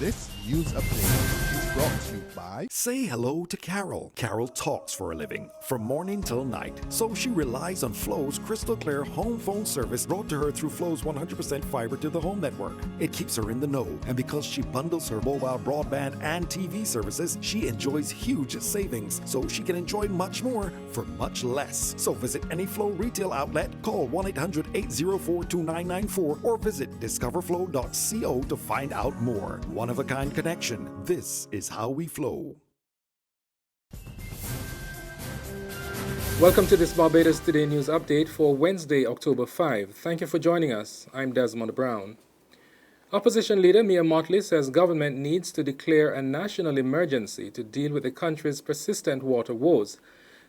This news update is brought to you by... Say hello to Carol. Carol talks for a living, from morning till night. So she relies on Flow's crystal clear home phone service brought to her through Flow's 100% fiber to the home network. It keeps her in the know, and because she bundles her mobile broadband and TV services, she enjoys huge savings, so she can enjoy much more for much less. So visit any Flow retail outlet, call 1-800-804-2994, or visit discoverflow.co to find out more. One-of-a-kind connection. This is how we flow. Welcome to this Barbados Today News Update for Wednesday, October 5. Thank you for joining us. I'm Desmond Brown. Opposition leader Mia Mottley says government needs to declare a national emergency to deal with the country's persistent water woes.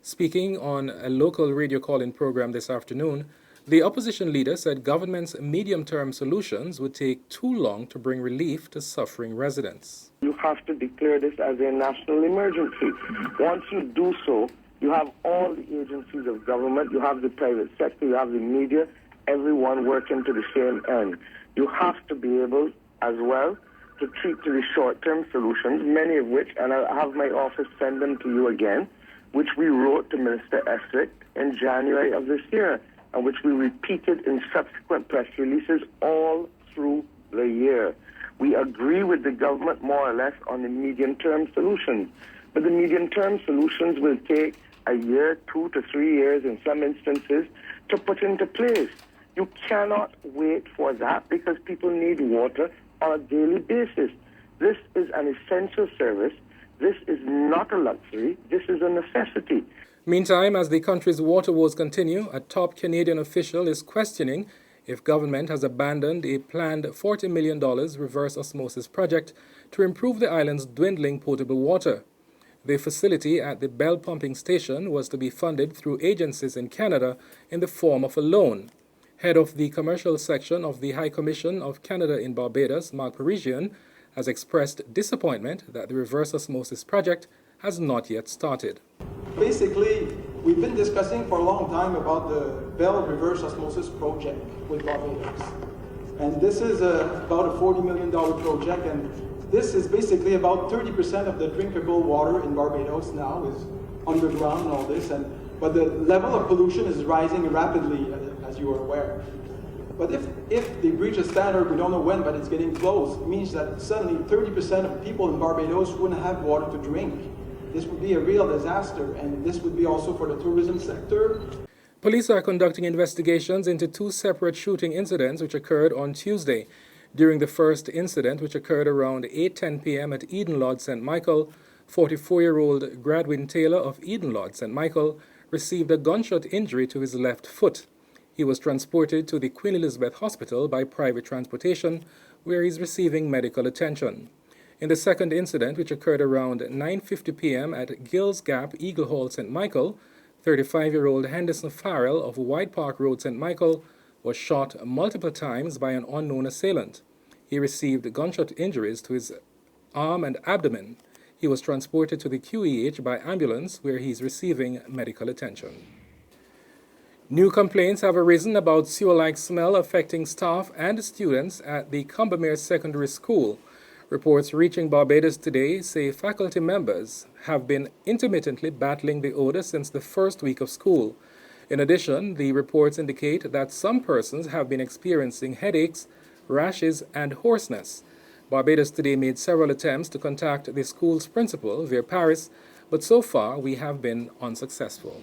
Speaking on a local radio call-in program this afternoon, the opposition leader said government's medium-term solutions would take too long to bring relief to suffering residents. You have to declare this as a national emergency. Once you do so, you have all the agencies of government, you have the private sector, you have the media, everyone working to the same end. You have to be able, as well, to treat to the short-term solutions, many of which, and I'll have my office send them to you again, which we wrote to Minister Esrick in January of this year, and which we repeated in subsequent press releases all through the year. We agree with the government more or less on the medium-term solutions, but the medium-term solutions will take a year, 2 to 3 years in some instances to put into place. You cannot wait for that because people need water on a daily basis. This is an essential service. This is not a luxury. This is a necessity. Meantime, as the country's water woes continue, a top Canadian official is questioning if government has abandoned a planned $40 million reverse osmosis project to improve the island's dwindling potable water. The facility at the Bell Pumping Station was to be funded through agencies in Canada in the form of a loan. Head of the commercial section of the High Commission of Canada in Barbados, Mark Parisian, has expressed disappointment that the reverse osmosis project has not yet started. Basically, we've been discussing for a long time about the Bell reverse osmosis project with Barbados. And this is about a $40 million project, and this is basically about 30% of the drinkable water in Barbados now is underground and all this, but the level of pollution is rising rapidly, as you are aware. But if they breach a standard, we don't know when, but it's getting close, it means that suddenly 30% of people in Barbados wouldn't have water to drink. This would be a real disaster, and this would be also for the tourism sector. Police are conducting investigations into 2 separate shooting incidents which occurred on Tuesday. During the first incident, which occurred around 8:10 p.m. at Eden Lodge, St. Michael, 44-year-old Gradwin Taylor of Eden Lodge, St. Michael, received a gunshot injury to his left foot. He was transported to the Queen Elizabeth Hospital by private transportation, where he's receiving medical attention. In the second incident, which occurred around 9:50 p.m. at Gills Gap, Eagle Hall, St. Michael, 35-year-old Henderson Farrell of White Park Road, St. Michael, was shot multiple times by an unknown assailant. He received gunshot injuries to his arm and abdomen. He was transported to the QEH by ambulance, where he is receiving medical attention. New complaints have arisen about sewer-like smell affecting staff and students at the Combermere Secondary School. Reports reaching Barbados Today say faculty members have been intermittently battling the odor since the first week of school. In addition, the reports indicate that some persons have been experiencing headaches, rashes, and hoarseness. Barbados Today made several attempts to contact the school's principal, Veer Paris, but so far we have been unsuccessful.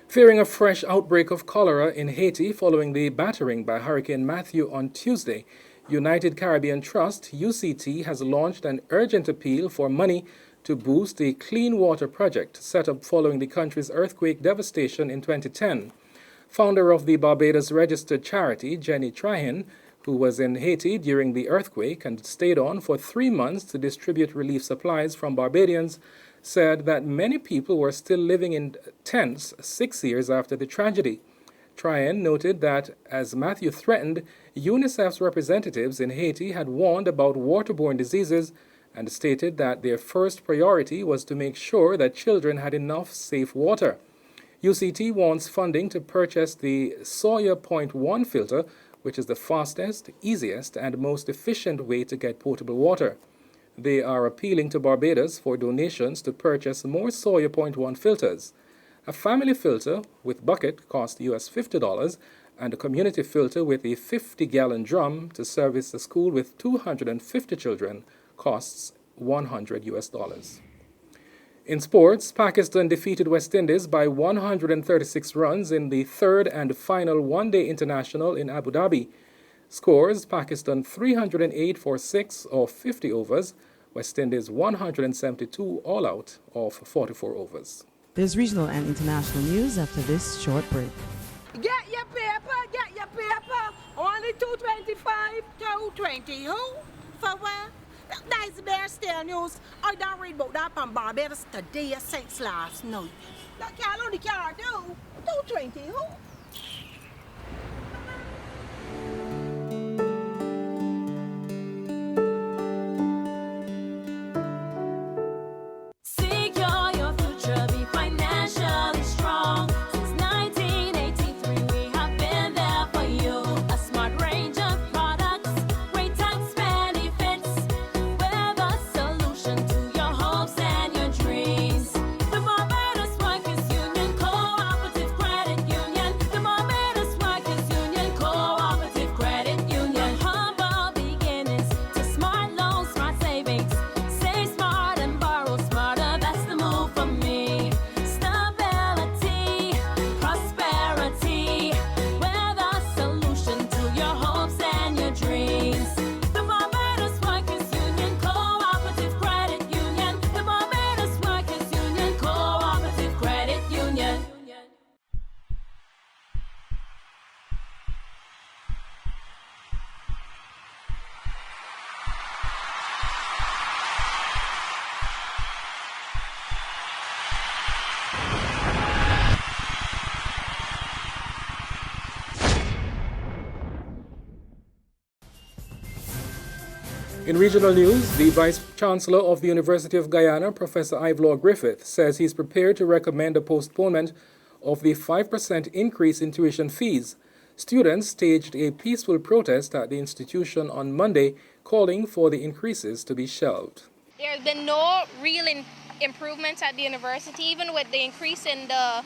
Fearing a fresh outbreak of cholera in Haiti following the battering by Hurricane Matthew on Tuesday, United Caribbean Trust, UCT, has launched an urgent appeal for money to boost a clean water project set up following the country's earthquake devastation in 2010. Founder of the Barbados registered charity, Jenny Trahin, who was in Haiti during the earthquake and stayed on for 3 months to distribute relief supplies from Barbadians, said that many people were still living in tents 6 years after the tragedy. Trahin noted that, as Matthew threatened, UNICEF's representatives in Haiti had warned about waterborne diseases and stated that their first priority was to make sure that children had enough safe water. UCT wants funding to purchase the Sawyer Point 1 filter, which is the fastest, easiest, and most efficient way to get potable water. They are appealing to Barbados for donations to purchase more Sawyer Point 1 filters. A family filter with bucket costs US $50, and a community filter with a 50-gallon drum to service a school with 250 children costs $100. In sports, Pakistan defeated West Indies by 136 runs in the third and final one-day international in Abu Dhabi. Scores: Pakistan 308 for 6 of 50 overs, West Indies 172 all out of 44 overs. There's regional and international news after this short break. Get your paper, get your paper. Only 225, 220. Who? For what? That's Bear Stare News. I don't read about that from Barbados today since last night. That can't only care do. 220. Who? In regional news, the Vice-Chancellor of the University of Guyana, Professor Ivelaw Griffith, says he's prepared to recommend a postponement of the 5% increase in tuition fees. Students staged a peaceful protest at the institution on Monday, calling for the increases to be shelved. There's been no real improvements at the university, even with the increase in the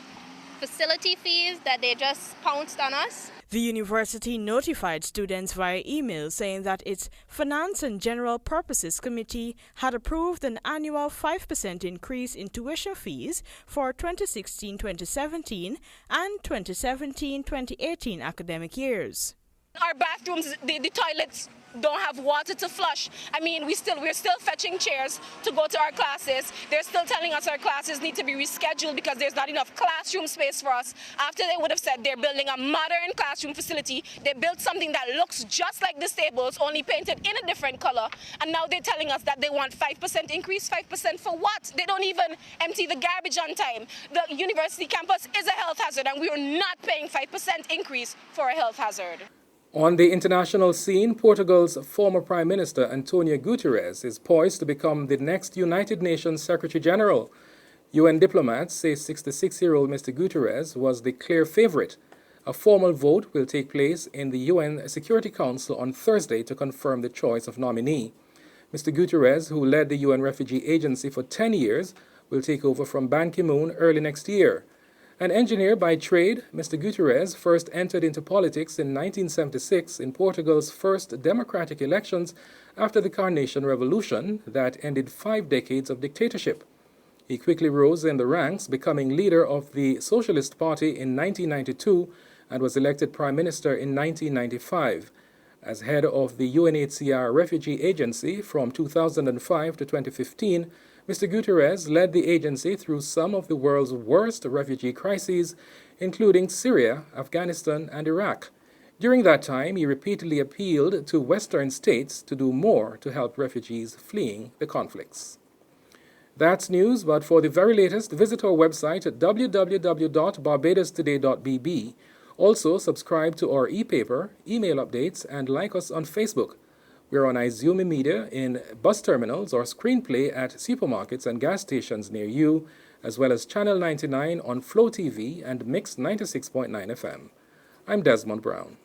facility fees that they just pounced on us. The university notified students via email saying that its Finance and General Purposes Committee had approved an annual 5% increase in tuition fees for 2016-2017 and 2017-2018 academic years. Our bathrooms, the toilets don't have water to flush. I mean, we're still fetching chairs to go to our classes. They're still telling us our classes need to be rescheduled because there's not enough classroom space for us. After they would have said they're building a modern classroom facility, they built something that looks just like the stables, only painted in a different color. And now they're telling us that they want 5% increase. 5% for what? They don't even empty the garbage on time. The university campus is a health hazard, and we are not paying 5% increase for a health hazard. On the international scene, Portugal's former Prime Minister Antonio Guterres is poised to become the next United Nations Secretary General. UN diplomats say 66-year-old Mr. Guterres was the clear favorite. A formal vote will take place in the UN Security Council on Thursday to confirm the choice of nominee. Mr. Guterres, who led the UN Refugee Agency for 10 years, will take over from Ban Ki-moon early next year. An engineer by trade, Mr. Guterres first entered into politics in 1976 in Portugal's first democratic elections after the Carnation Revolution that ended 5 decades of dictatorship. He quickly rose in the ranks, becoming leader of the Socialist Party in 1992 and was elected Prime Minister in 1995. As head of the UNHCR Refugee Agency from 2005 to 2015, Mr. Guterres led the agency through some of the world's worst refugee crises, including Syria, Afghanistan, and Iraq. During that time, he repeatedly appealed to Western states to do more to help refugees fleeing the conflicts. That's news, but for the very latest, visit our website at www.barbadostoday.bb. Also, subscribe to our e-paper, email updates, and like us on Facebook. We're on Izumi Media in bus terminals or screenplay at supermarkets and gas stations near you, as well as Channel 99 on Flow TV and Mix 96.9 FM. I'm Desmond Brown.